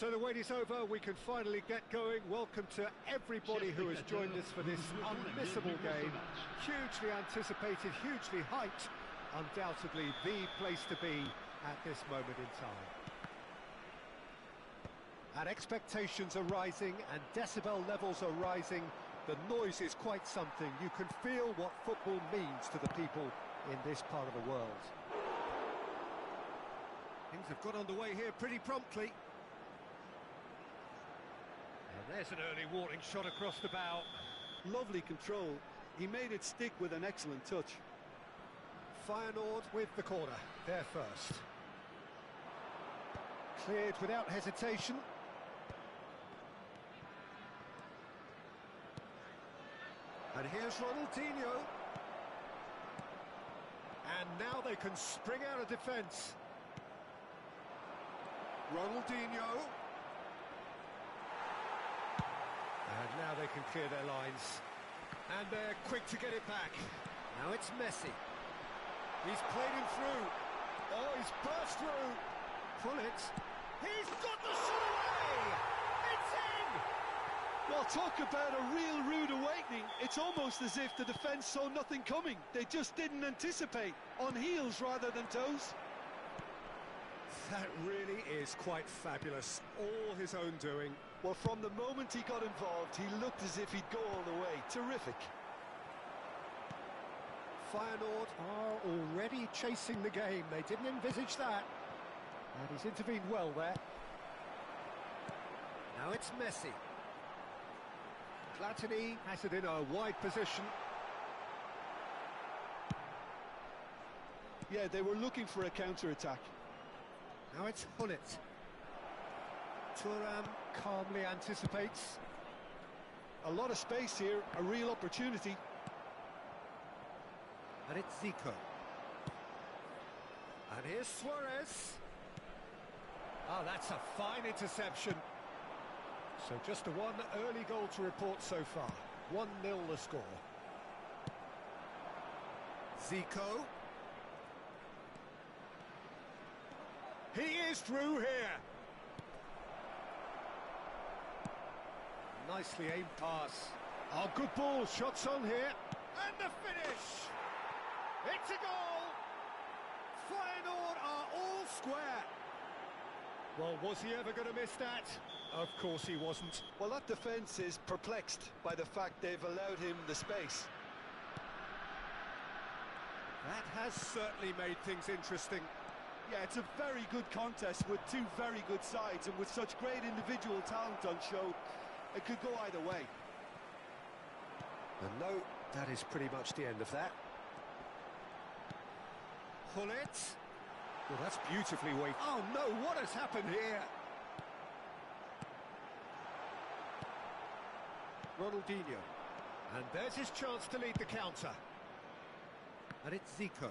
So the wait is over, we can finally get going. Welcome to everybody who has joined us for this unmissable game. Hugely anticipated, hugely hyped. Undoubtedly the place to be at this moment in time. And expectations are rising and decibel levels are rising. The noise is quite something. You can feel what football means to the people in this part of the world. Things have got underway here pretty promptly. And there's an early warning shot across the bow. Lovely control. He made it stick with an excellent touch. Feyenoord with the corner, there first. Cleared without hesitation. And here's Ronaldinho. And now they can spring out of defence. Ronaldinho. And now they can clear their lines. And they're quick to get it back. Now it's Messi. He's played him through. Oh, he's burst through. Pull it. He's got the shot away! It's in! Well, talk about a real rude awakening. It's almost as if the defence saw nothing coming. They just didn't anticipate. On heels rather than toes. That really is quite fabulous. All his own doing. Well, from the moment he got involved, he looked as if he'd go all the way. Terrific. Feyenoord are already chasing the game. They didn't envisage that. And he's intervened well there. Now it's Messi. Platini has it in a wide position. Yeah, they were looking for a counter-attack. Now it's Hullet. Thuram calmly anticipates. A lot of space here, a real opportunity. And it's Zico. And here's Suarez. Ah, that's a fine interception. So just the one early goal to report so far. 1-0 the score. Zico. He is through here. Nicely aimed pass. Oh, good ball. Shots on here. And the finish. It's a goal. Feyenoord are all square. Well, was he ever going to miss that? Of course he wasn't. Well, that defence is perplexed by the fact they've allowed him the space. That has certainly made things interesting. Yeah, it's a very good contest with two very good sides, and with such great individual talent on show, it could go either way. And no, that is pretty much the end of that. Hullet. Well, that's beautifully weighted. Oh no, what has happened here? Ronaldinho. And there's his chance to lead the counter. And it's Zico.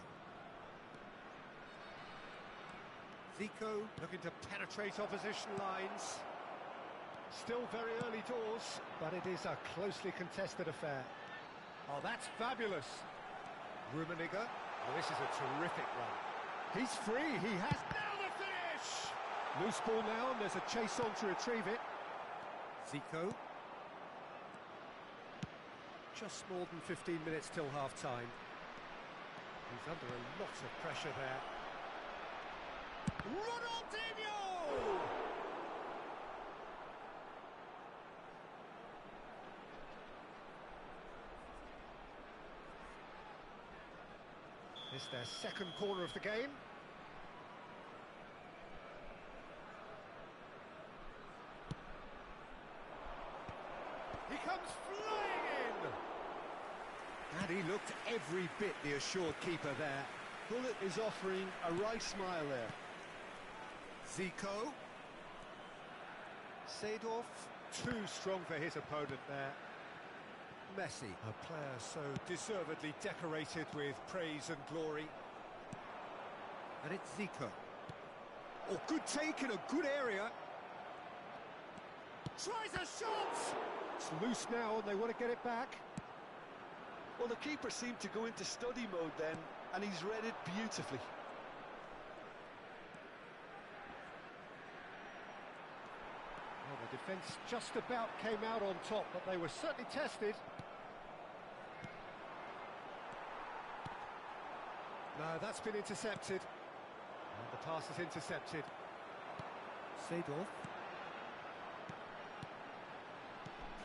Zico looking to penetrate opposition lines. Still very early doors, but it is a closely contested affair. Oh, that's fabulous. Rummenigge. Oh, this is a terrific run. He's free, he has... Now the finish! Loose ball now, and there's a chase on to retrieve it. Zico. Just more than 15 minutes till half-time. He's under a lot of pressure there. Ronaldinho! It's their second corner of the game. He comes flying in! And he looked every bit the assured keeper there. Hullet is offering a right smile there. Zico. Seedorf, too strong for his opponent there. Messi, a player so deservedly decorated with praise and glory. And it's Zico. Oh, good take in a good area. Tries a shot! It's loose now and they want to get it back. Well, the keeper seemed to go into study mode then, and he's read it beautifully. Defence just about came out on top, but they were certainly tested. No, that's been intercepted. And the pass is intercepted. Seedorf.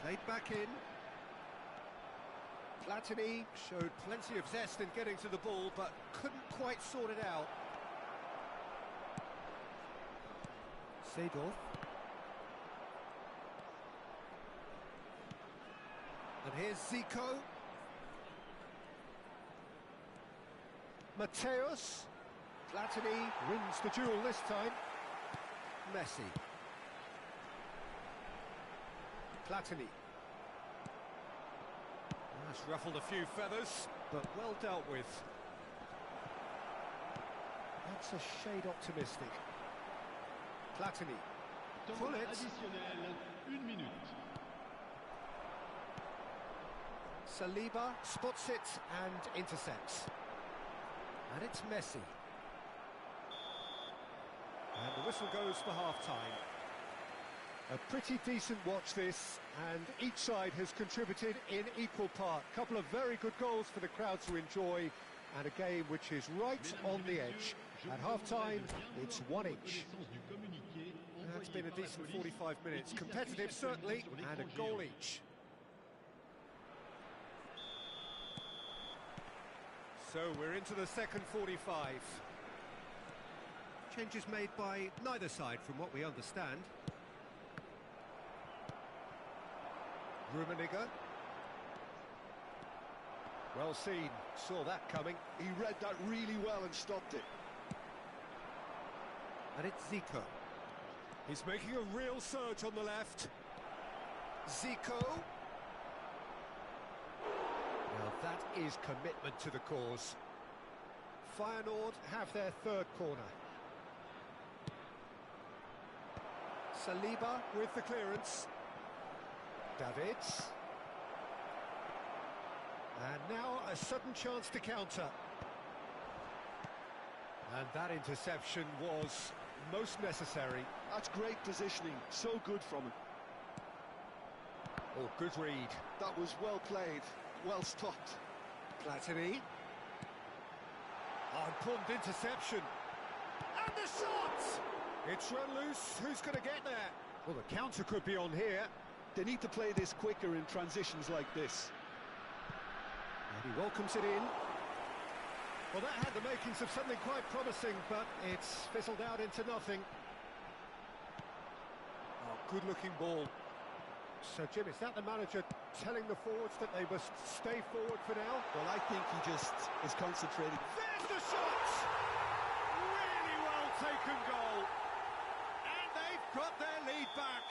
Played back in. Platini showed plenty of zest in getting to the ball, but couldn't quite sort it out. Seedorf. And here's Zico. Mateus. Platini wins the duel this time. Messi. Platini. That's ruffled a few feathers, but well dealt with. That's a shade optimistic. Platini. Pull it. Additionnel, 1 minute. Saliba spots it and intercepts. And it's Messi. And the whistle goes for half-time. A pretty decent watch this, and each side has contributed in equal part. A couple of very good goals for the crowd to enjoy, and a game which is right on the edge. At half-time, it's 1 each. That's been a decent 45 minutes. Competitive, certainly, and a goal each. So we're into the second 45. Changes made by neither side, from what we understand. Rummenigge. Well seen, saw that coming. He read that really well and stopped it. And it's Zico. He's making a real surge on the left. Zico. Now that is commitment to the cause. Feyenoord have their third corner. Saliba with the clearance. Davids. And now a sudden chance to counter. And that interception was most necessary. That's great positioning, so good from him. Oh, good read. That was well played, well stopped. Platini. Oh, important interception. And the shot! It's run loose. Who's going to get there? Well, the counter could be on here. They need to play this quicker in transitions like this. And he welcomes it in. Well, that had the makings of something quite promising, but it's fizzled out into nothing. Oh, good-looking ball. So, Jim, is that the manager telling the forwards that they must stay forward for now? Well, I think he just is concentrating. There's the shot! Really well taken goal. And they've got their lead back.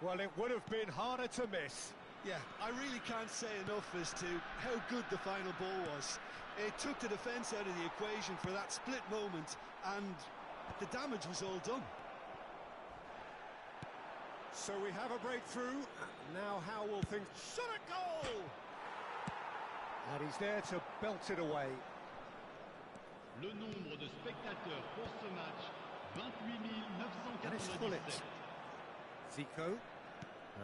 Well, it would have been harder to miss. Yeah, I really can't say enough as to how good the final ball was. It took the defence out of the equation for that split moment, and the damage was all done. So we have a breakthrough. Now how will things... Shot a goal! And he's there to belt it away. Le nombre de spectateurs pour ce match, 28 And it's 997. Pullet. Zico.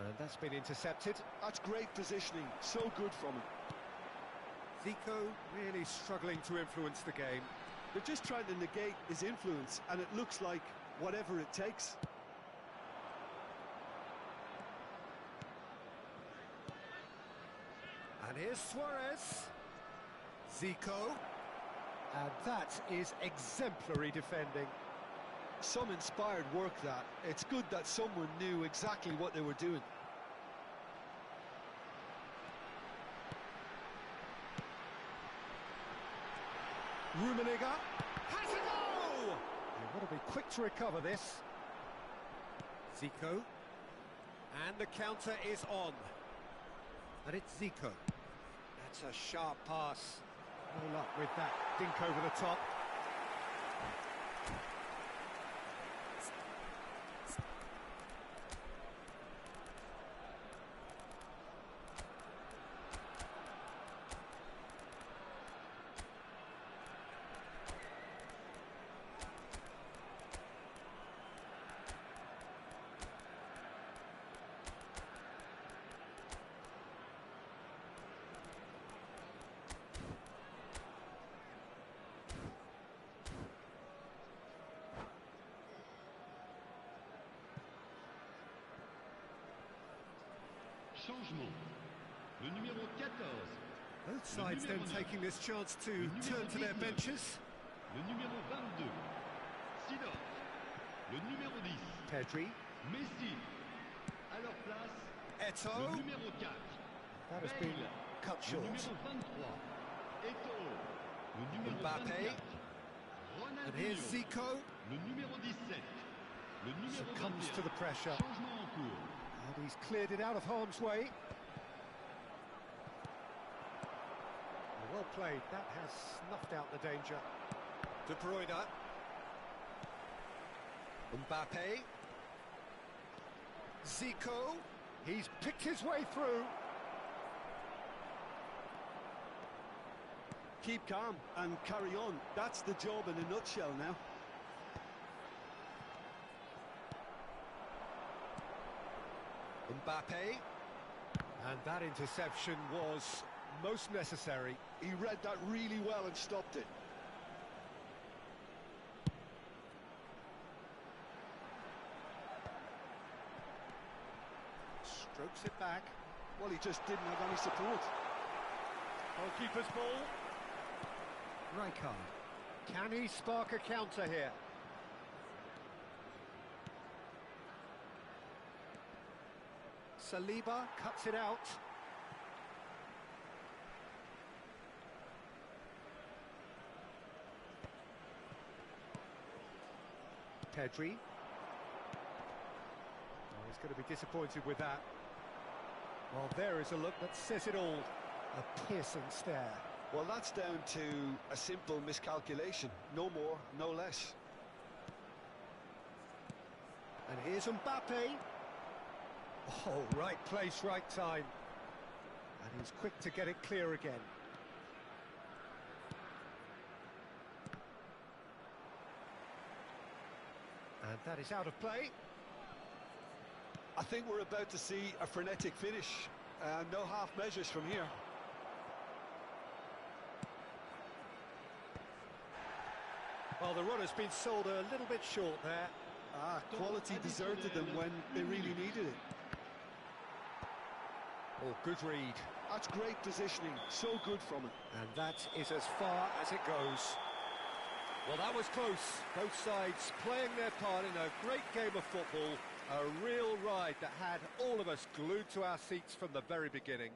And that's been intercepted. That's great positioning, so good from him. Zico really struggling to influence the game. They're just trying to negate his influence, and it looks like whatever it takes. And here's Suarez. Zico. And that is exemplary defending. Some inspired work, that. It's good that someone knew exactly what they were doing. Rummenigge has a goal! You've got to be quick to recover this. Zico. And the counter is on. And it's Zico. That's a sharp pass. No luck with that dink over the top. Changement. Le numéro 14. Both sides then taking this chance to turn to their benches. Le numéro 22. Sidorf. Le numéro 10. Pedri. Messi. À leur place, Eto'o. le numéro 4. That has been Bale. cut Le short. numéro 23. Eto'o. Le numéro Mbappé. 24. And here's Ronaldinho. Zico. Le numéro 17. Le numéro Succumbs 21. to the pressure. Changement en cours. And he's cleared it out of harm's way. Well played. That has snuffed out the danger. De Bruyne. Mbappé. Zico. He's picked his way through. Keep calm and carry on. That's the job in a nutshell now. Mbappé. And that interception was most necessary. He read that really well and stopped it. Strokes it back. Well, he just didn't have any support. Goalkeeper's ball. Rijkaard. Can he spark a counter here? Saliba cuts it out. Pedri. Oh, he's going to be disappointed with that. Well, there is a look that says it all. A piercing stare. Well, that's down to a simple miscalculation. No more, no less. And here's Mbappe. Oh, right place, right time. And he's quick to get it clear again. And that is out of play. I think we're about to see a frenetic finish. No half measures from here. Well, the run has been sold a little bit short there. Quality deserted them when they really needed it. Oh, good read. That's great positioning, so good from it. And that is as far as it goes. Well, that was close. Both sides playing their part in a great game of football. A real ride that had all of us glued to our seats from the very beginning.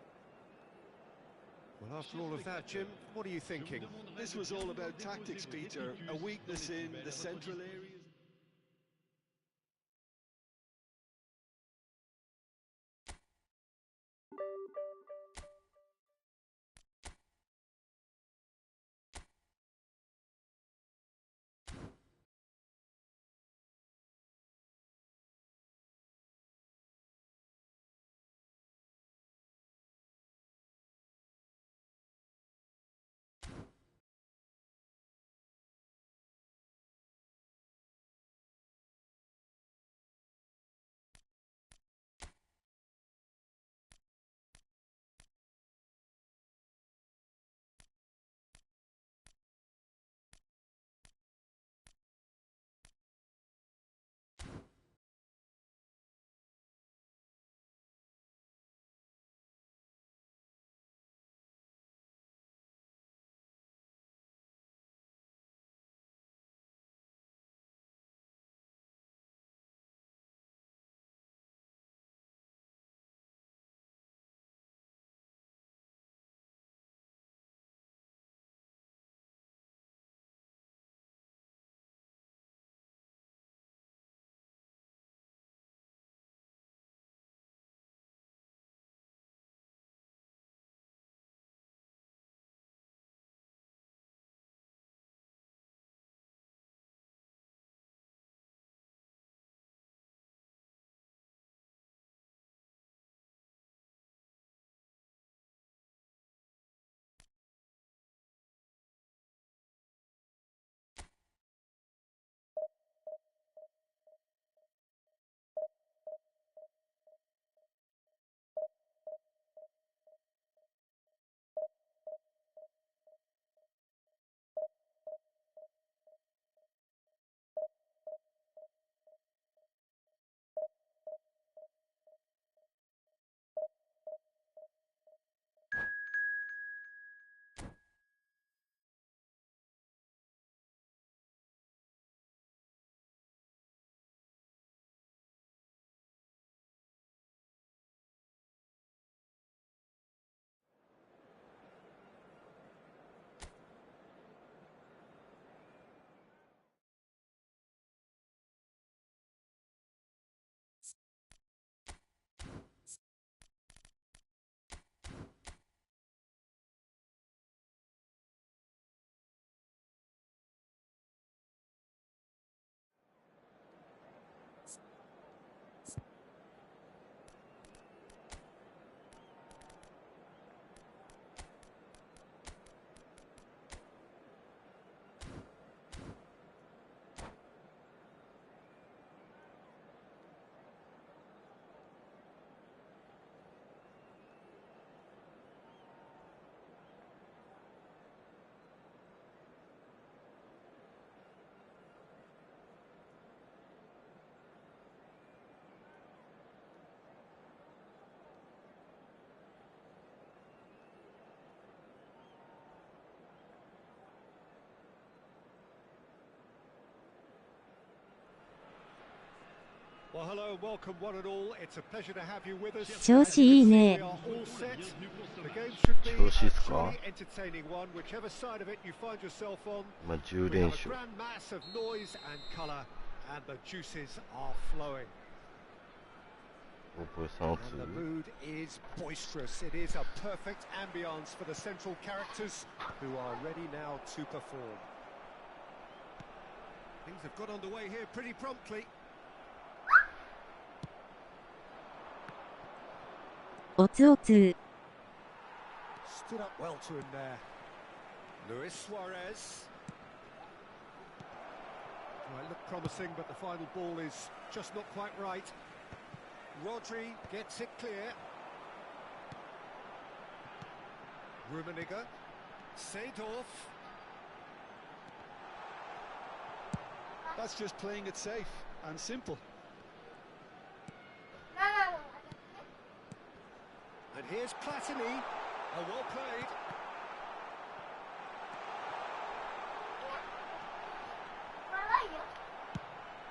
Well, after all of that, Jim, what are you thinking? This was all about tactics, Peter. A weakness in the central areas. Well, hello and welcome one and all. It's a pleasure to have you with us. 調子いいね。 We are all set. The game should be a 調子いいっすか？ truly entertaining one, whichever side of it you find yourself on. まあ We 10 have 連 a 勝 grand mass of noise and colour, and the juices are flowing. オープンさんを And つ the mood is boisterous. It is a perfect ambience for the central characters who are ready now to perform. Things have got underway here pretty promptly. おつおつ。 Stood up well to him there. Luis Suarez. Might look promising, but the final ball is just not quite right. Rodri gets it clear. Rummenigge. Seedorf. That's just playing it safe and simple. And here's Platini. Oh, well played.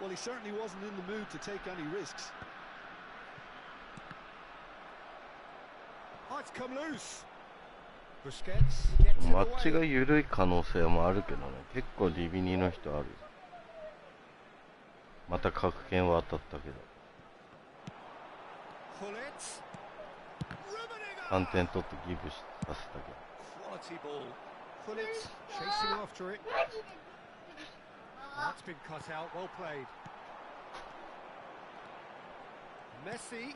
Well, he certainly wasn't in the mood to take any risks. Oh, it's come loose. Busquets gets it マッチが away. 緩い可能性もあるけどね。結構ディビニの人あるよ。また角券は当たったけど Pullet. Rummenigge. 3点取ってギブさせたけ Quality ball. Pullet chasing after it. That's been cut out. Well played. Messi.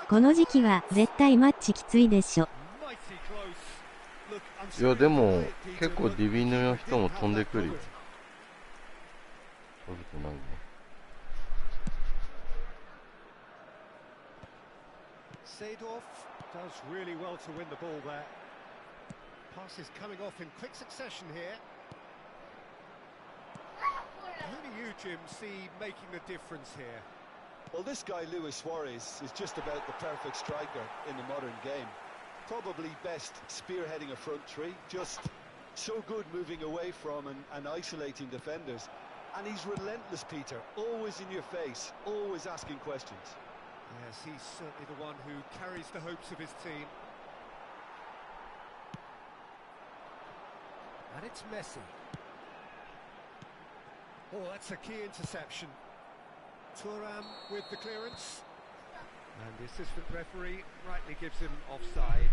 この時期は絶対マッチきついでしょ。 Mighty close. Look, I'm どいや sorry で to も say it, Peter, 結構 but ディビニの人も didn't 飛ん have で that くるよ covered. 飛びてないね Seedorf does really well to win the ball there. Passes coming off in quick succession here. Who do you, Jim, see making the difference here? Well, this guy, Luis Suarez, is just about the perfect striker in the modern game. Probably best spearheading a front three, just so good moving away from and isolating defenders. And he's relentless, Peter, always in your face, always asking questions. Yes, he's certainly the one who carries the hopes of his team. And it's Messi. Oh, that's a key interception. Thuram with the clearance. And the assistant referee rightly gives him offside.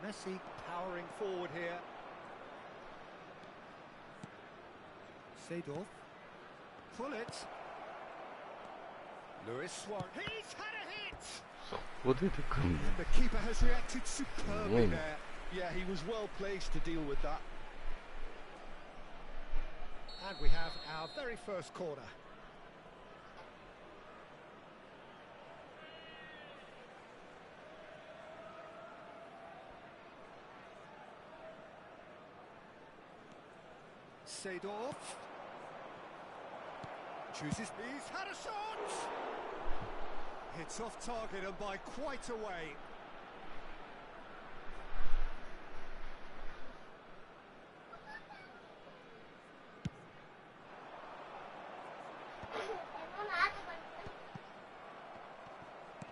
Messi powering forward here. Seedorf. Pullet. Luis Suarez. He's had a hit! そこ出てくんだ And the keeper has reacted superbly Mm. there. Yeah, he was well placed to deal with that. And we have our very first corner. Seedorf chooses. He's had a shot. Hits off target and by quite a way.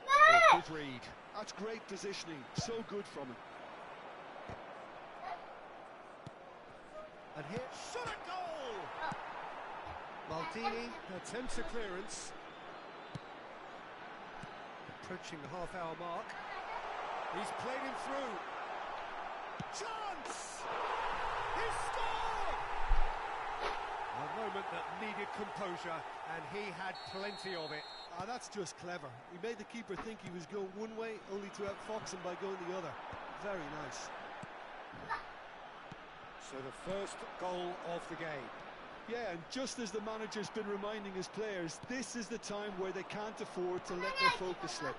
Oh, good read. That's great positioning, so good from him. And here, shot a goal! Maldini attempts a clearance. Approaching the half-hour mark. He's played him through. Chance! He scored! A moment that needed composure, and he had plenty of it. Ah, that's just clever. He made the keeper think he was going one way, only to outfox him by going the other. Very nice. So the first goal of the game. Yeah, and just as the manager's been reminding his players, this is the time where they can't afford to let their focus slip.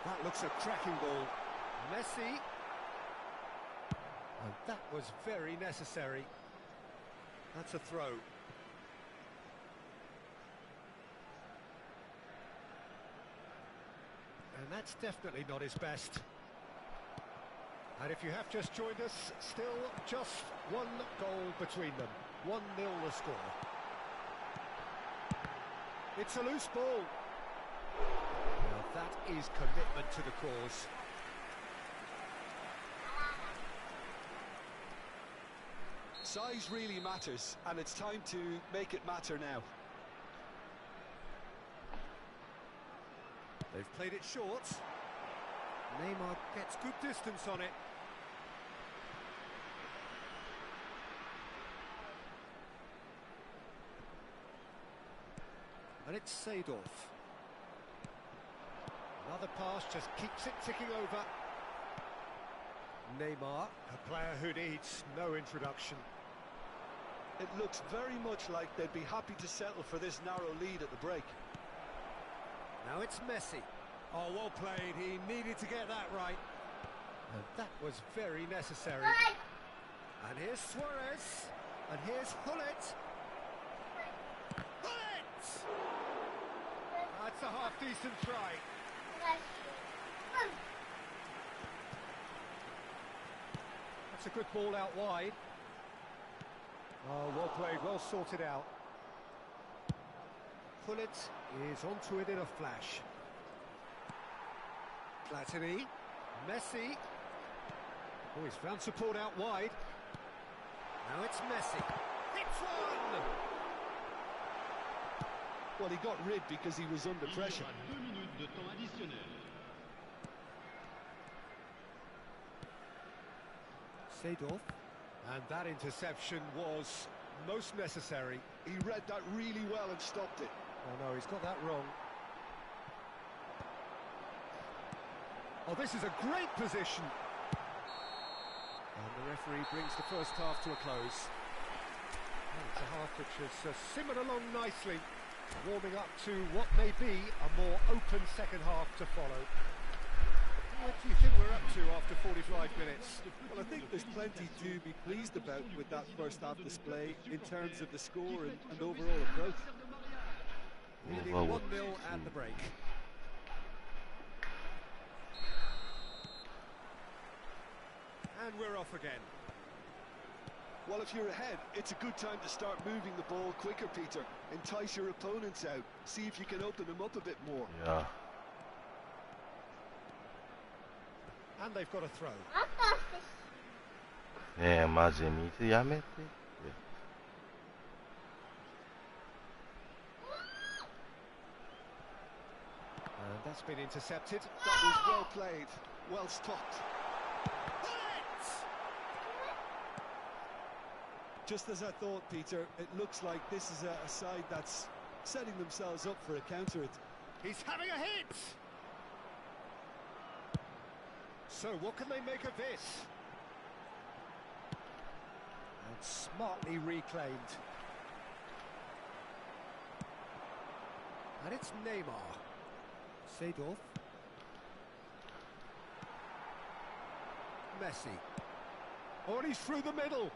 That looks a cracking ball. Messi. And that was very necessary. That's a throw. And that's definitely not his best. And if you have just joined us, still just one goal between them. 1-0 the score. It's a loose ball. Now that is commitment to the cause. Size really matters, and it's time to make it matter now. They've played it short. Neymar gets good distance on it. And it's Seedorf. Another pass just keeps it ticking over. Neymar, a player who needs no introduction. It looks very much like they'd be happy to settle for this narrow lead at the break. Now it's Messi. Oh, well played. He needed to get that right. And that was very necessary. And here's Suarez. And here's Hullet. Hullet! That's a half-decent try. That's a good ball out wide. Oh, well played, well sorted out. Hullet is onto it in a flash. Platini, Messi. Oh, he's found support out wide. Now it's Messi. Hits one! Well, he got rid because he was under pressure. 2 minutes de temps additionnel. Seedorf. And that interception was most necessary. He read that really well and stopped it. Oh no, he's got that wrong. Oh, this is a great position. And the referee brings the first half to a close. And it's a half which has simmered along nicely, warming up to what may be a more open second half to follow. What do you think we're up to after 45 minutes? Well, I think there's plenty to be pleased about with that first half display in terms of the score and overall approach. Leading 1-0 at the break. And we're off again. Well, if you're ahead, it's a good time to start moving the ball quicker, Peter. Entice your opponents out. See if you can open them up a bit more. Yeah. And they've got a throw. ねえ、マジ水やめて。And that's been intercepted. That was well played. Well stopped. Just as I thought, Peter, it looks like this is a side that's setting themselves up for a counter. He's having a hit! So what can they make of this? And smartly reclaimed. And it's Neymar. Seedorf. Messi. Oh, and he's through the middle.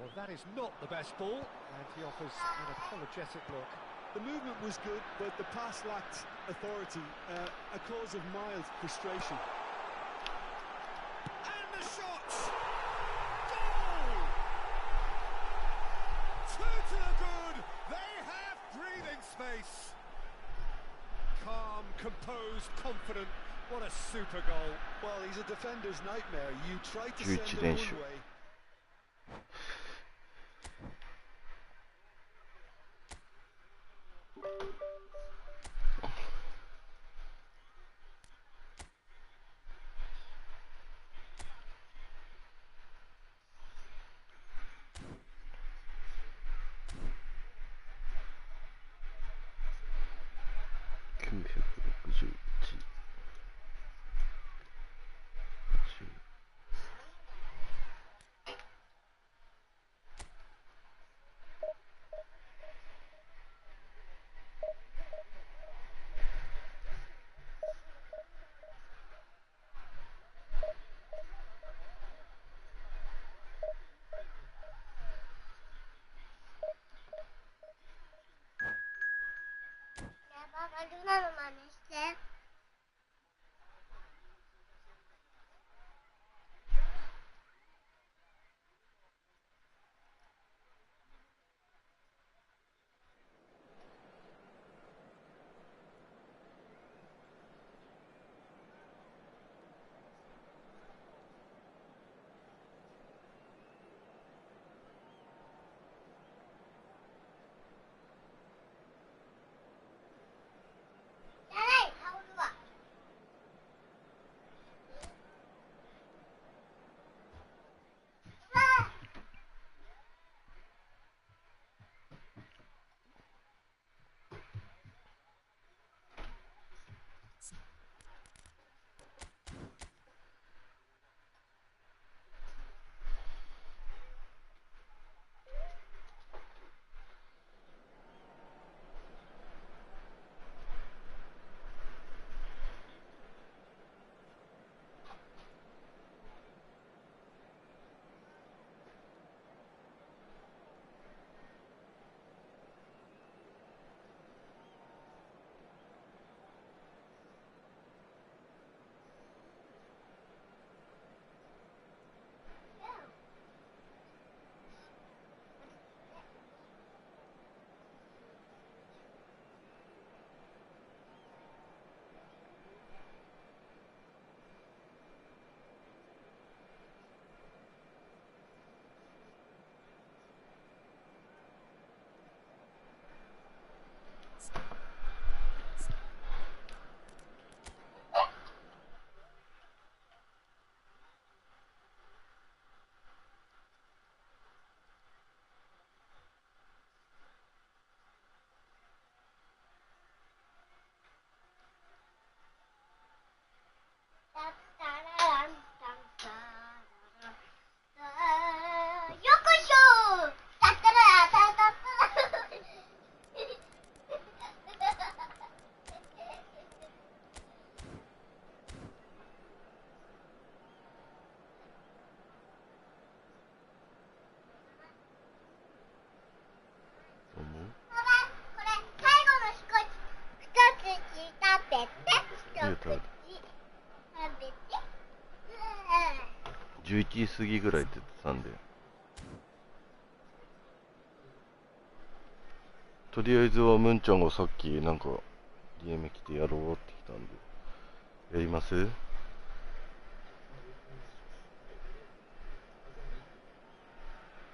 Well, that is not the best ball, and he offers an apologetic look. The movement was good, but the pass lacked authority, a cause of mild frustration. And the shot! Goal! 2 to the good! They have breathing space! Calm, composed, confident. What a super goal. Well, he's a defender's nightmare. You try to send him one way. 時過ぎぐらいって言ってたんで、とりあえずはムンちゃんがさっきなんか DM 来てやろうって来たんで、やります？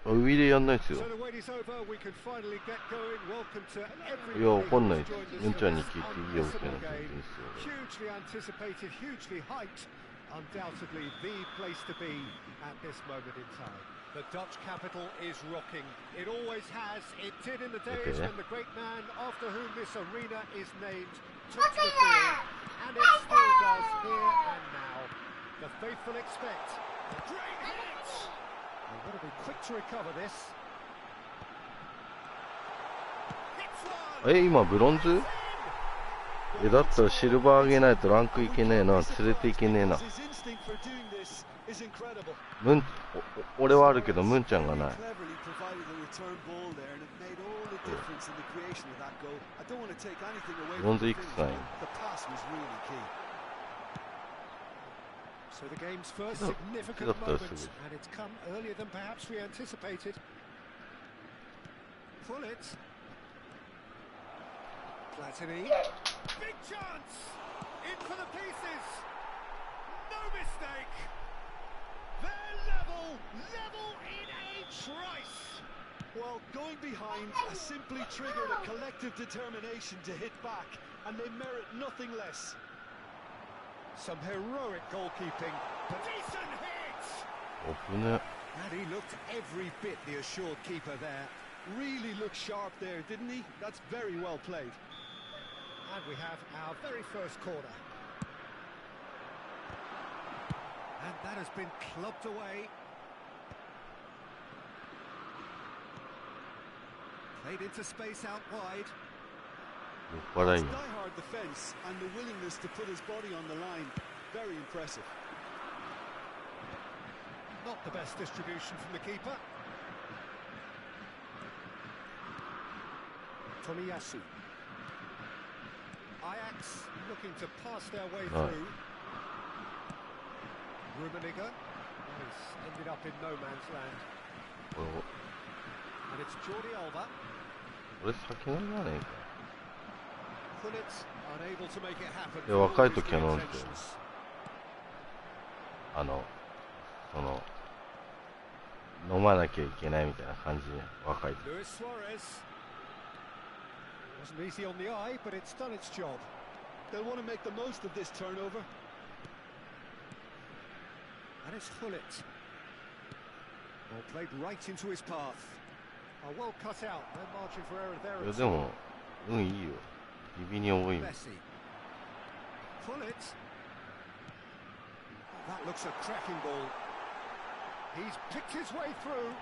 あ、ウィでやんないっすよ。いや、わかんないです。ムンちゃんに聞いていいよってなってるんですよ。Undoubtedly the place to be at this moment in time. The Dutch capital is rocking. It always has. It did in the days when the great man after whom this arena is named took to the field, and it still does here and now. The faithful expect a great hit. They've got to be quick to recover this. Hits one. 今ブロンズ？だったらシルバーあげないとランクいけねえな、連れていけねえな。俺はあるけどムンちゃんがない。ブロンズいくつかいん？ So the game's first significant moment, and it's come earlier than perhaps we anticipated. Pull it. Platini. Big chance! In for the pieces! No mistake! They're level in a trice! Well, going behind has simply triggered a collective determination to hit back, and they merit nothing less. Some heroic goalkeeping, but decent hit! Open it. And he looked every bit the assured keeper there. Really looked sharp there, didn't he? That's very well played. And we have our very first corner. And that has been clubbed away. Played into space out wide. Die-hard defence and the willingness to put his body on the line. Very impressive. Not the best distribution from the keeper. Tomiyasu. Ajax looking to pass their way through. Rummenigge has ended up in no man's land. And it's Jordi Alba. Pulitz unable to make it happen. いや、若い時はなんて飲まなきゃいけないみたいな感じで若い時。Wasn't easy on the eye, but it's done its job. They'll want to make the most of this turnover. And it's Hullet. Ball played right into his path. Well cut out. No margin for error there. いやでもいいよ。指に多い。Messi. Hullet. That looks a cracking ball. He's picked his way through.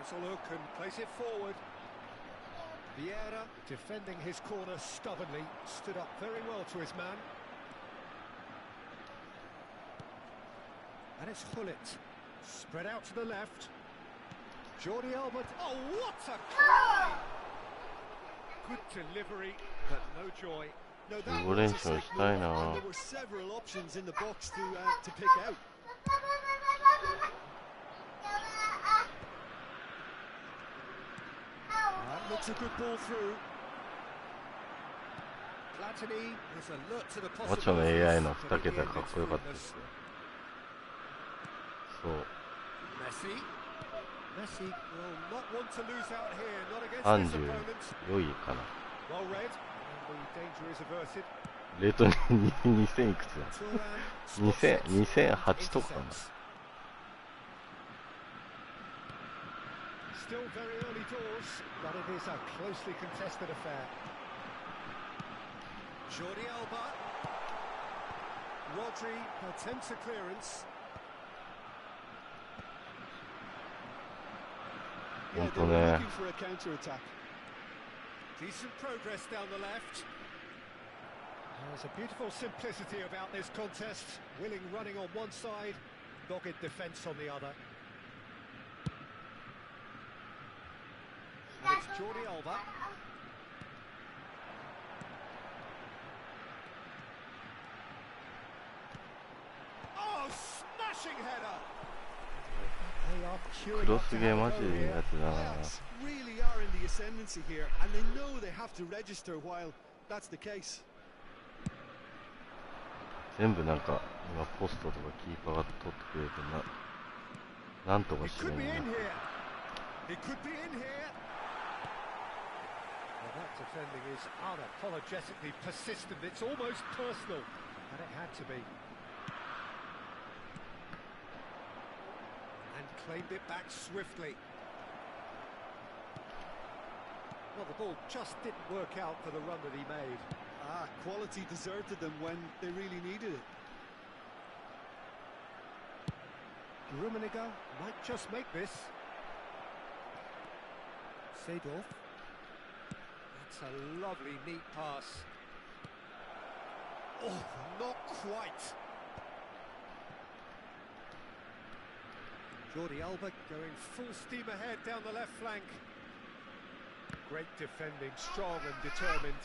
A look and place it forward. Vieira defending his corner stubbornly, stood up very well to his man. And it's Hullet, spread out to the left. Jordi Alba, oh what a try! Good delivery, but no joy. No, that was a signal, and there were several options in the box to pick out. Looks a good ball through. Platini is alert to the possibility. マチョの AI の2桁かっこよかったですよ。そう。Messi will not want to lose out here, not against his opponents. 34位かな。Well read, and the danger is averted. レートに2000いくつだ。2008とかかな。Still very early doors, but it is a closely contested affair. Jordi Alba. Rodri attempts a clearance. Yeah, they were looking for a counter-attack. Decent progress down the left. There's a beautiful simplicity about this contest. Willing running on one side, dogged defence on the other. And it's Jordi Alba. Oh, smashing header! クロスゲーマジで苦手だな。 Ajax really are in the ascendancy here, and they know they have to register while that's the case. 全部なんか今ポストとかキーパーが取ってくれてなんとか It してる could ん be だ in here. It could be in here. Well, that defending is unapologetically persistent. It's almost personal, and it had to be. And claimed it back swiftly. Well, the ball just didn't work out for the run that he made. Quality deserted them when they really needed it. Rummenigge might just make this. Seedorf. That's a lovely, neat pass. Oh, not quite. Jordi Alba going full steam ahead down the left flank. Great defending, strong and determined.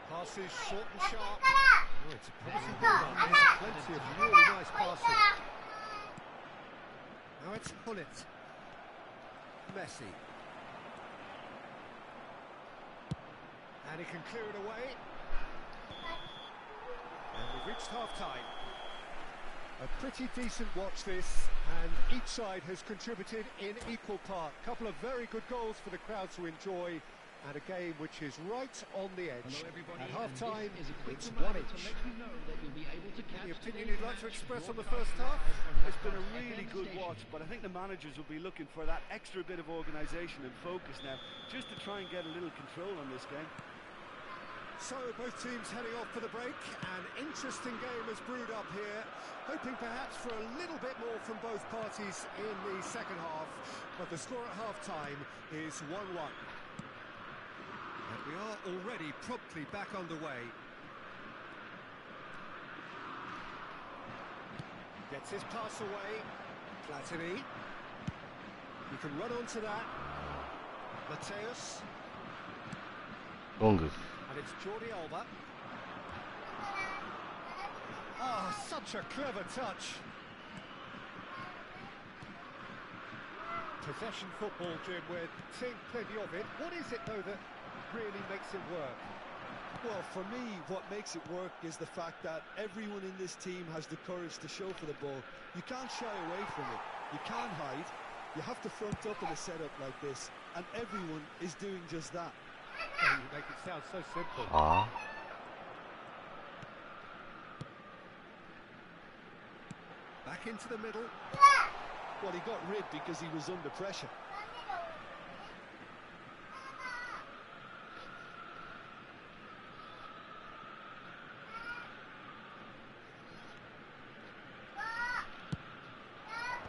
Passes short and sharp. Oh, it's a promising build-up. There's plenty of really nice passing. Now it's Hullet. Messi. And he can clear it away. And we've reached half-time. A pretty decent watch this, and each side has contributed in equal part. A couple of very good goals for the crowd to enjoy, and a game which is right on the edge. At half-time, it's 1-1. Any opinion you'd like to express on the first half? It's been a really good watch, but I think the managers will be looking for that extra bit of organisation and focus now, just to try and get a little control on this game. So both teams heading off for the break. An interesting game has brewed up here, hoping perhaps for a little bit more from both parties in the second half, but the score at half-time is 1-1. And we are already promptly back underway. Gets his pass away. Platini. You can run onto that. Mateus. Longus. And it's Jordi Alba. Ah, such a clever touch. Possession football, Jim, we're seeing plenty of it. What is it, though, that really makes it work? Well, for me, what makes it work is the fact that everyone in this team has the courage to show for the ball. You can't shy away from it. You can't hide. You have to front up in a setup like this, and everyone is doing just that. Oh, you make it sound so simple. Back into the middle. Well, he got rid because he was under pressure.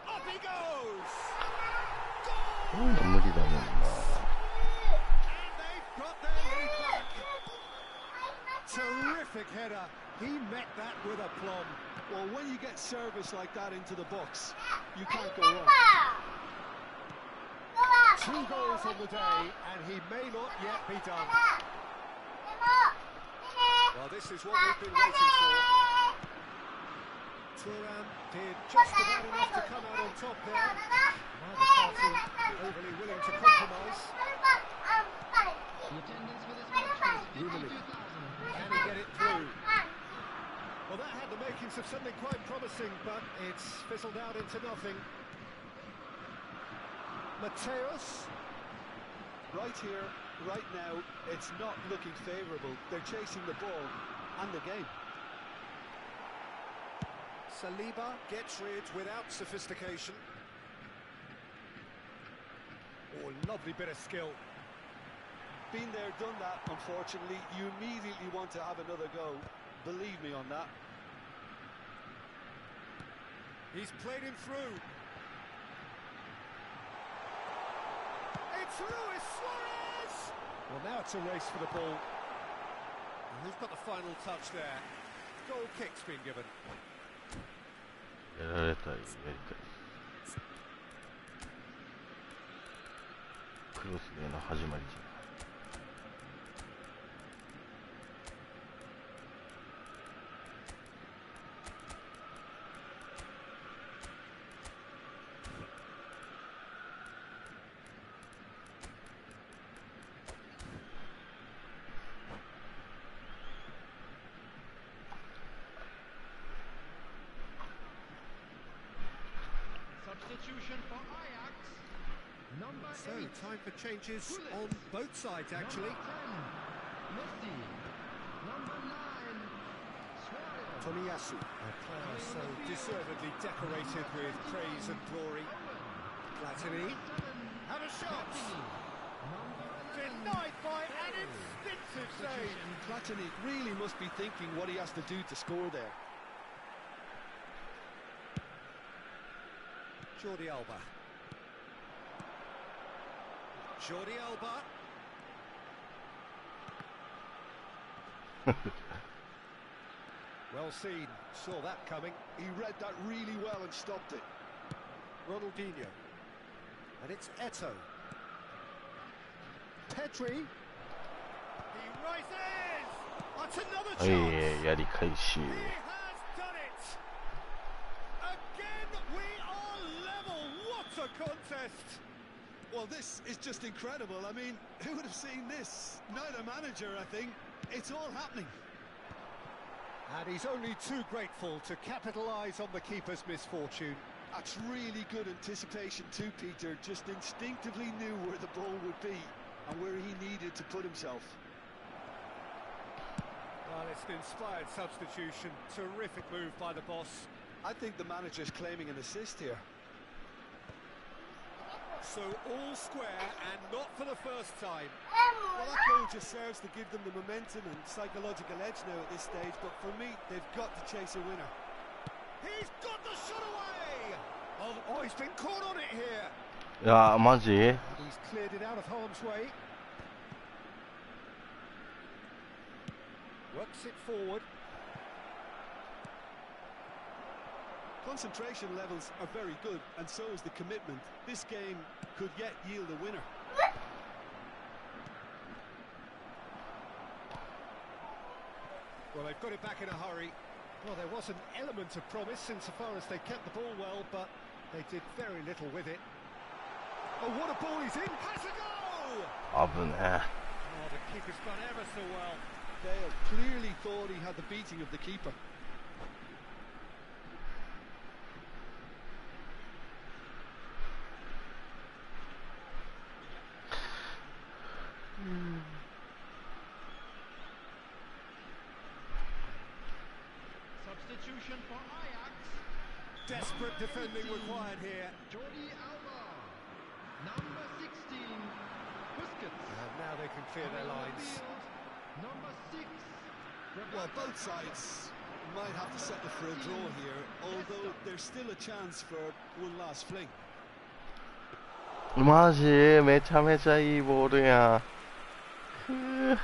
Up he goes!無理だもんな。 And they've got their lead back. Terrific header. He met that with aplomb. Well, when you get service like that into the box, you can't go wrong. 2 goals on the day, and he may not yet be done. Well, this is what we've been waiting for. Thuram did just about enough to come out on top there. Neither party overly willing to compromise. Can he get it through? Well, that had the makings of something quite promising, but it's fizzled out into nothing. Mateus. Right here, right now, it's not looking favourable. They're chasing the ball and the game. Saliba gets rid without sophistication. Oh, lovely bit of skill. Been there, done that, unfortunately. You immediately want to have another go. Believe me on that. He's played him through. It's Luis Suarez! Well, now it's a race for the ball. And who's got the final touch there? Goal kick's been given. やられたい、やりたい。クロスでの始まりじゃん。Substitution for Ajax. Number So, 8. time for changes on both sides, actually. Number 10. Messi. Number 9. Suarez. Tomiyasu, a player so deservedly decorated with praise and glory. Platini, have a shot! Denied by an instinctive save. Platini really must be thinking what he has to do to score there. Jordi Alba. Jordi Alba. Well seen, saw that coming. He read that really well and stopped it. Ronaldinho. And it's Eto'o. Pedri. He rises! That's another はい、 chance! やり返し。 He has done it! Again, we are level! What a contest! Well, this is just incredible. I mean, who would have seen this? Neither manager, I think. It's all happening. And he's only too grateful to capitalise on the keeper's misfortune. That's really good anticipation too, Peter. Just instinctively knew where the ball would be and where he needed to put himself. Well, it's an inspired substitution. Terrific move by the boss. I think the manager's claiming an assist here. So all square and not for the first time. Well, that goal just serves to give them the momentum and psychological edge now at this stage, but for me, they've got to chase a winner. He's got the shot away! Oh, he's been caught on it here. いやー、マジ And he's cleared it out of harm's way. Works it forward. Concentration levels are very good, and so is the commitment. This game could yet yield a winner. Well, they've got it back in a hurry. Well, there was an element of promise insofar as they kept the ball well, but they did very little with it. Oh, what a ball he's in! Has a go! 危ねえ。 Oh, the keeper's done ever so well. Dale clearly thought he had the beating of the keeper. Substitution for Ajax. Desperate defending required here. Jordi Alba. Number 16. Busquets. And now they can clear their lines. Number 6. Well, both sides might have to settle for a draw here, although there's still a chance for one last fling. マジめちゃめちゃいいボールやん。くー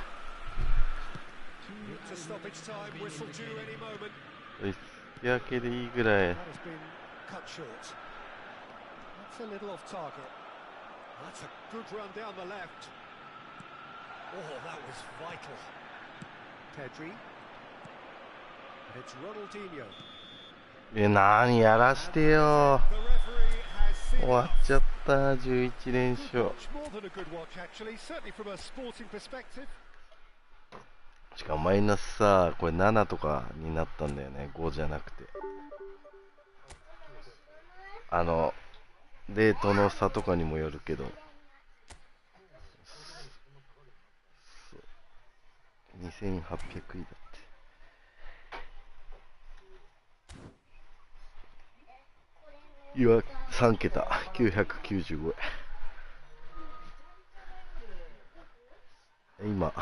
It's a stoppage time, whistle due any moment. 引き分けでいいぐらい。 That has been cut short. That's a little off target. That's a good run down the left. Oh, that was vital. Pedri. And it's Ronaldinho. 何やらしてよ。 The referee has 終 seen わ enough. っちゃった11連 Good 勝。 watch, more than a good watch actually, certainly from a sporting perspective. しかもマイナスさ、これ7とかになったんだよね、5じゃなくて。レートの差とかにもよるけど。2800位だって。今3桁、995円。今、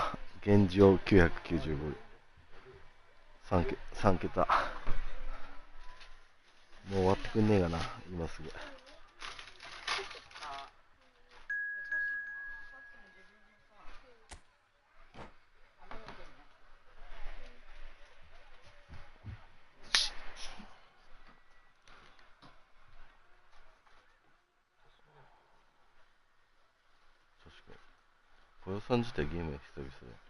現状995円。3桁。もう終わってくんねえかな、今すぐ。小予算自体ゲームや久々で。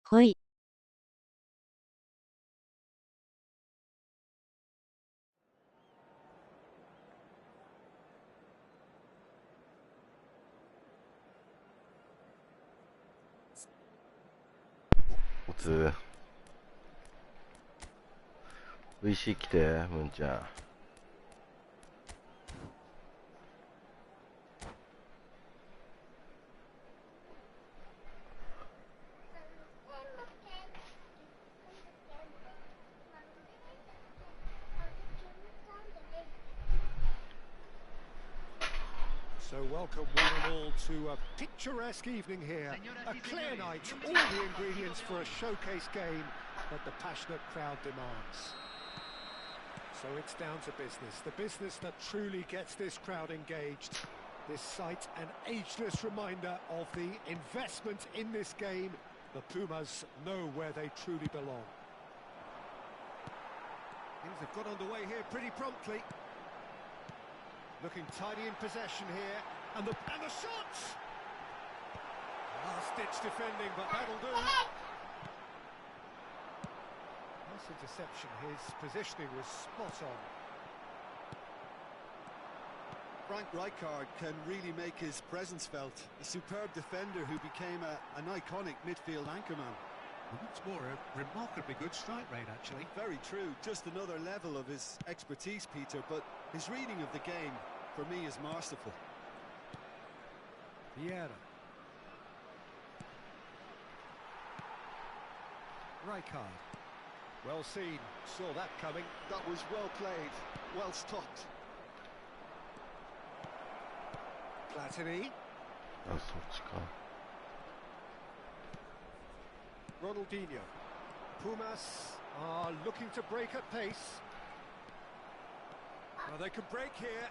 ほい。おつおいしい来て、むんちゃん。So welcome one and all to a picturesque evening here. A clear night, all the ingredients for a showcase game that the passionate crowd demands. So it's down to business, the business that truly gets this crowd engaged. This sight an ageless reminder of the investment in this game. The Pumas know where they truly belong. Things have got underway here pretty promptly. Looking tidy in possession here, and the shots! Last-ditch defending, but that'll do. Nice interception, his positioning was spot on. Frank Rijkaard can really make his presence felt. A superb defender who became an iconic midfield anchorman. It's more a remarkably good strike rate, actually. Very true, just another level of his expertise, Peter, but his reading of the game, for me, is masterful. Vieira. Rijkaard. Well seen, saw that coming. That was well played, well stopped. Platini. あ、そっちか。Ronaldinho. Pumas are looking to break at pace. Well, they can break here.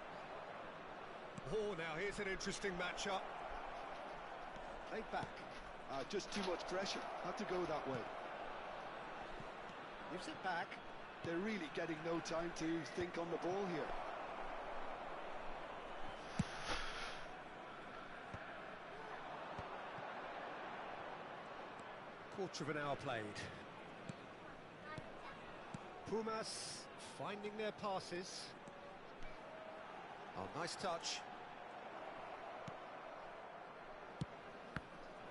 Oh, now here's an interesting matchup. Played back. Just too much pressure. Had to go that way. Gives it back. They're really getting no time to think on the ball here. Quarter of an hour played. Pumas finding their passes. Oh, nice touch.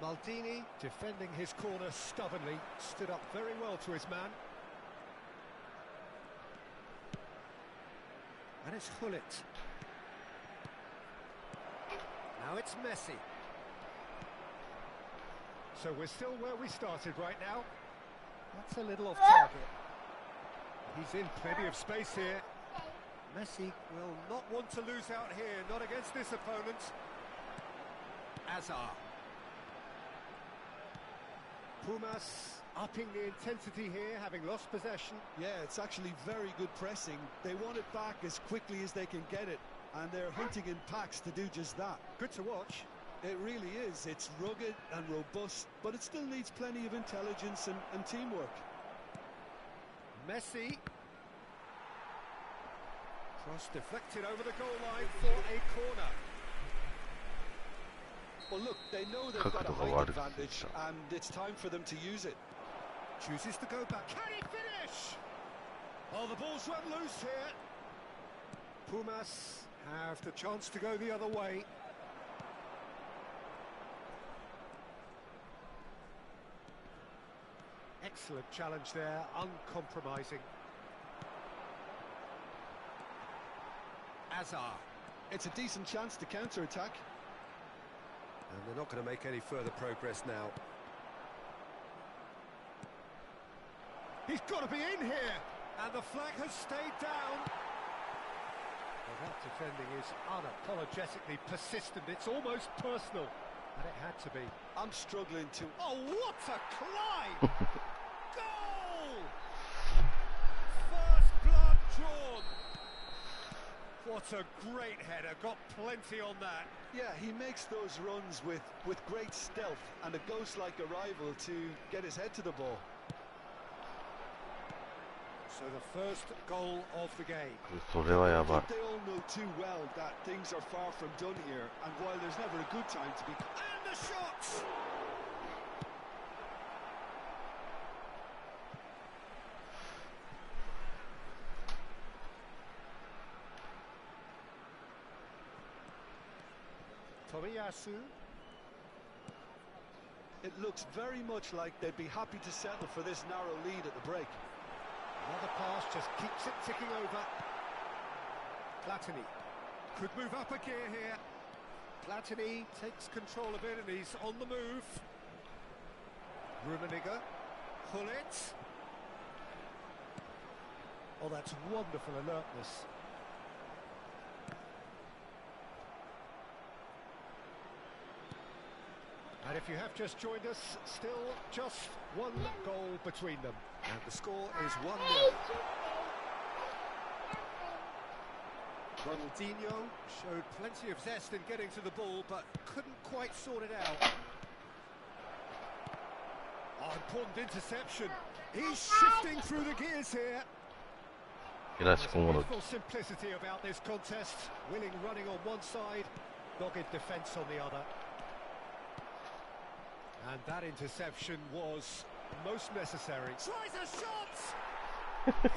Maldini defending his corner stubbornly, stood up very well to his man. And it's Hullet. Now it's Messi. So we're still where we started right now. That's a little off target. He's in plenty of space here. Messi will not want to lose out here, not against this opponent. Azar. Pumas upping the intensity here, having lost possession. Yeah, it's actually very good pressing. They want it back as quickly as they can get it, and they're hunting in packs to do just that. Good to watch. It really is. It's rugged and robust, but it still needs plenty of intelligence and teamwork. Messi. Cross deflected over the goal line for a corner. Well, look, they know they've got a height advantage, and it's time for them to use it. Chooses to go back. Can he finish? Oh, the ball's run loose here. Pumas have the chance to go the other way. Excellent challenge there, uncompromising. Azar. It's a decent chance to counter-attack. And they're not going to make any further progress now. He's got to be in here! And the flag has stayed down. Well, That defending is unapologetically persistent. It's almost personal. And it had to be. I'm struggling to... Oh, what a climb! Goal! First blood drawn. What a great header. Got plenty on that. Yeah, he makes those runs with great stealth and a ghost-like arrival to get his head to the ball. So the first goal of the game. それはやばい。 They all know too well that things are far from done here, and while there's never a good time to be... And the shots! Tomiyasu. It looks very much like they'd be happy to settle for this narrow lead at the break. Another pass just keeps it ticking over. Platini could move up a gear here. Platini takes control of it and he's on the move. Rummenigge, Hullet. Oh, that's wonderful alertness. And if you have just joined us, still just one goal between them. And the score is 1-0. Ronaldinho showed plenty of zest in getting to the ball, but couldn't quite sort it out. Oh, important interception. He's shifting through the gears here. There's a beautiful simplicity about this contest. Willing running on one side, dogged defence on the other. And that interception was most necessary. Tries a shot!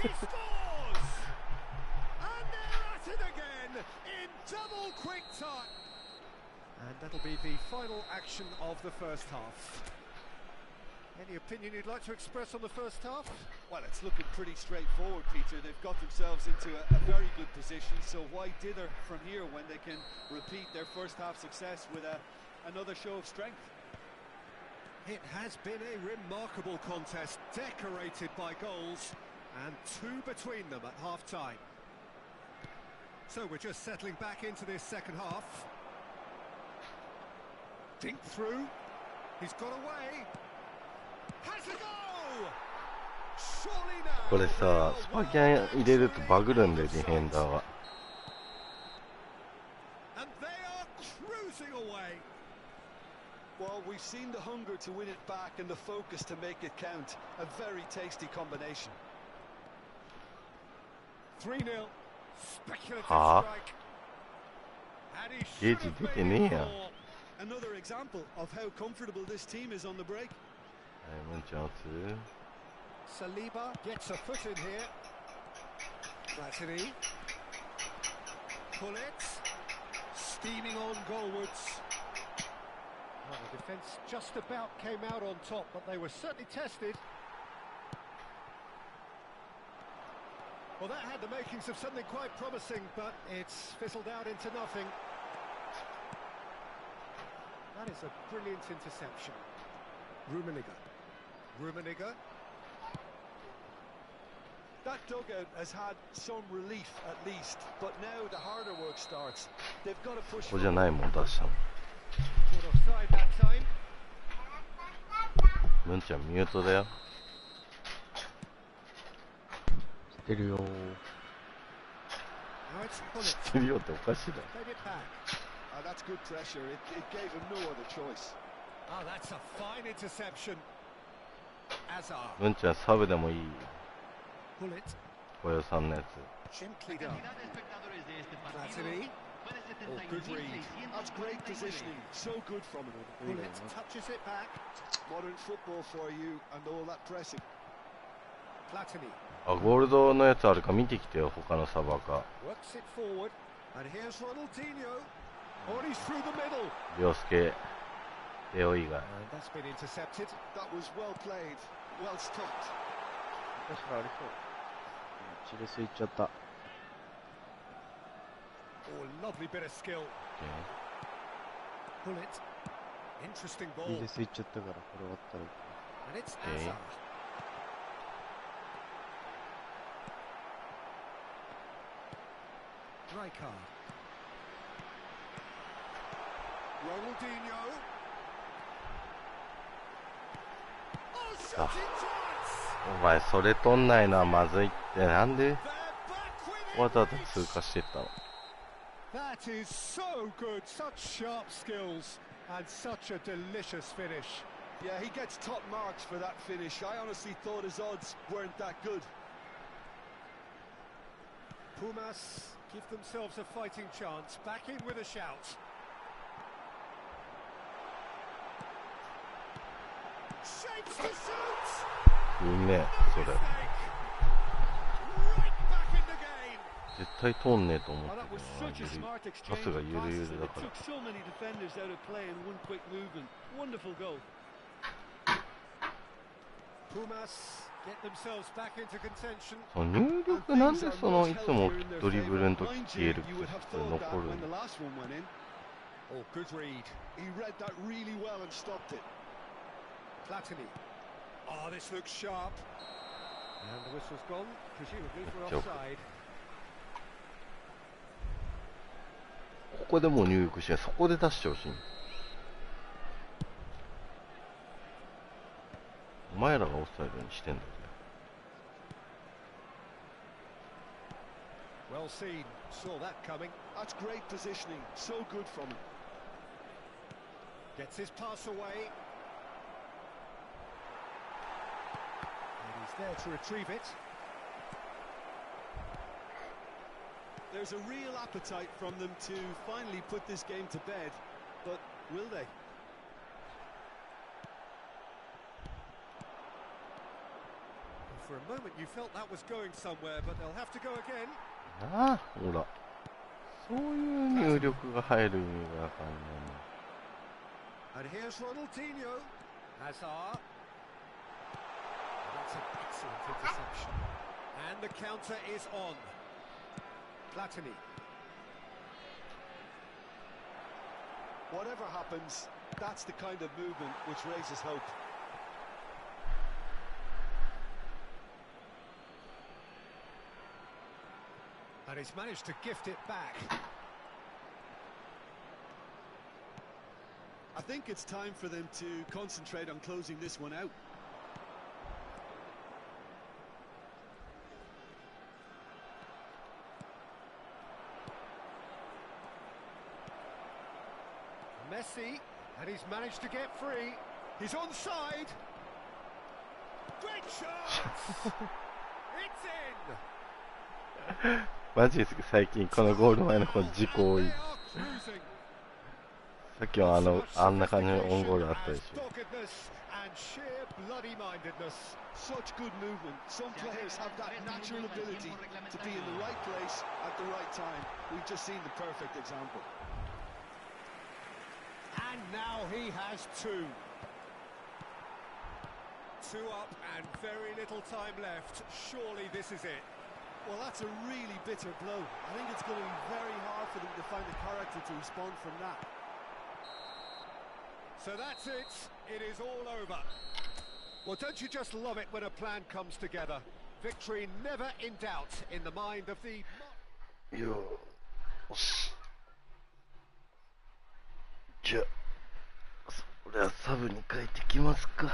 He scores! And they're at it again in double quick time. And that'll be the final action of the first half. Any opinion you'd like to express on the first half? Well, it's looking pretty straightforward, Peter. They've got themselves into a very good position, so why dither from here when they can repeat their first half success with another show of strength? It has been a remarkable contest, decorated by goals, and two between them at half-time. So we're just settling back into this second half. Dink through. He's got away. Has a go! Surely now. これさ、スパキャン入れるとバグるんで、ディフェンダーは。And they are cruising away. Well, we've seen the hunger to win it back and the focus to make it count. A very tasty combination. 3-0. Speculative Huh? strike. And he Gage should have did made it, it yeah. more. Another example of how comfortable this team is on the break. はい、ムンちゃん打つ。 Saliba gets a foot in here. Platini. Hullet. Steaming on goalwards. Well, the defence just about came out on top, but they were certainly tested. Well, that had the makings of something quite promising, but it's fizzled out into nothing. That is a brilliant interception. Rummenigge. That dugout has had some relief at least, but now the harder work starts. They've got to push ここじゃないもん出したの。 Caught offside that time. ムンちゃんミュートだよ。知ってるよ。 Now it's Hullet. 知ってるよっておかしいだろ。 Played it back. That's good pressure. It gave him no other choice. Oh, that's a fine interception. Azar. ムンちゃんサブでもいい。 Hullet. 小屋さんのや Gently done. Platini. Oh, good read. That's great positioning. So good from him. Hullet touches it back. Modern football for you and all that pressing. Platini つ。あ、ゴールドのやつあるか見てきてよ、他のサバか。 works it forward. And here's Ronaldinho. Oh, and he's through the middle. 凌介、レオ以外。 And that's been intercepted. That was well played. Well stopped. 確かありそう。チレスいっちゃった。 Oh, lovely bit of skill. Hullet. Interesting チ ball. レスいっちゃったから、これ終わったらいい。 And it's Okay. Azar. Rijkaard. Ronaldinho. Oh, shot in chance! お前それ取んないのはまずいって。なんで They're back with it. わざわざ通過してったの？ That is so good. Such sharp skills and such a delicious finish. Yeah, he gets top marks for that finish. I honestly thought his odds weren't that good. Pumas give themselves a fighting chance. Back in with a shout. Shapes to shoot. いいね、それ。 Mistake. Right back in the game. 絶対通んねえと思っ Oh, て that was た such a けど、 smart パ exchange スが of ゆるゆ passes, る and だ it から。 took so many defenders out of play in one quick movement. Wonderful goal. Pumas get themselves back into contention. その入力なんでそのいつもドリブルの時消える癖って残る when the last one went in. Oh, good read. He read that really well and stopped it. Platini. Oh, this looks sharp. And the whistle's gone, presumably for Joke. offside. ここでもう入力してそこで出してほしい。お前らがオフサイドにしてんだぜ。 Well seen. Saw that coming. That's great positioning. So good from him. Gets his pass away. And he's there to retrieve it. There's a real appetite from them to finally put this game to bed, but will they? For a moment you felt that was going somewhere, but they'll have to go again. ああ、ほら。そういう入力が入る意味がわかんない。 And here's Ronaldinho. Hazard. That's an excellent interception. And the counter is on. Platini. Whatever happens, that's the kind of movement which raises hope. And he's managed to gift it back. I think it's time for them to concentrate on closing this one out. Messi, and he's managed to get free. He's onside. Great shot! It's in! マジですか、最近このゴール前のこの事故多い。 They are cruising. さっきはあんな感じのオンゴールあったでしょ。 Doggedness and sheer bloody-mindedness. Such good movement. Some players have that natural ability to be in the right place at the right time. We've just seen the perfect example. And now he has two. Two up and very little time left. Surely this is it. Well, that's a really bitter blow. I think it's going to be very hard for them to find the character to respond from that. So that's it. It is all over. Well, don't you just love it when a plan comes together? Victory never in doubt in the mind of the... よーし。じゃあ、それはサブに変えてきますか。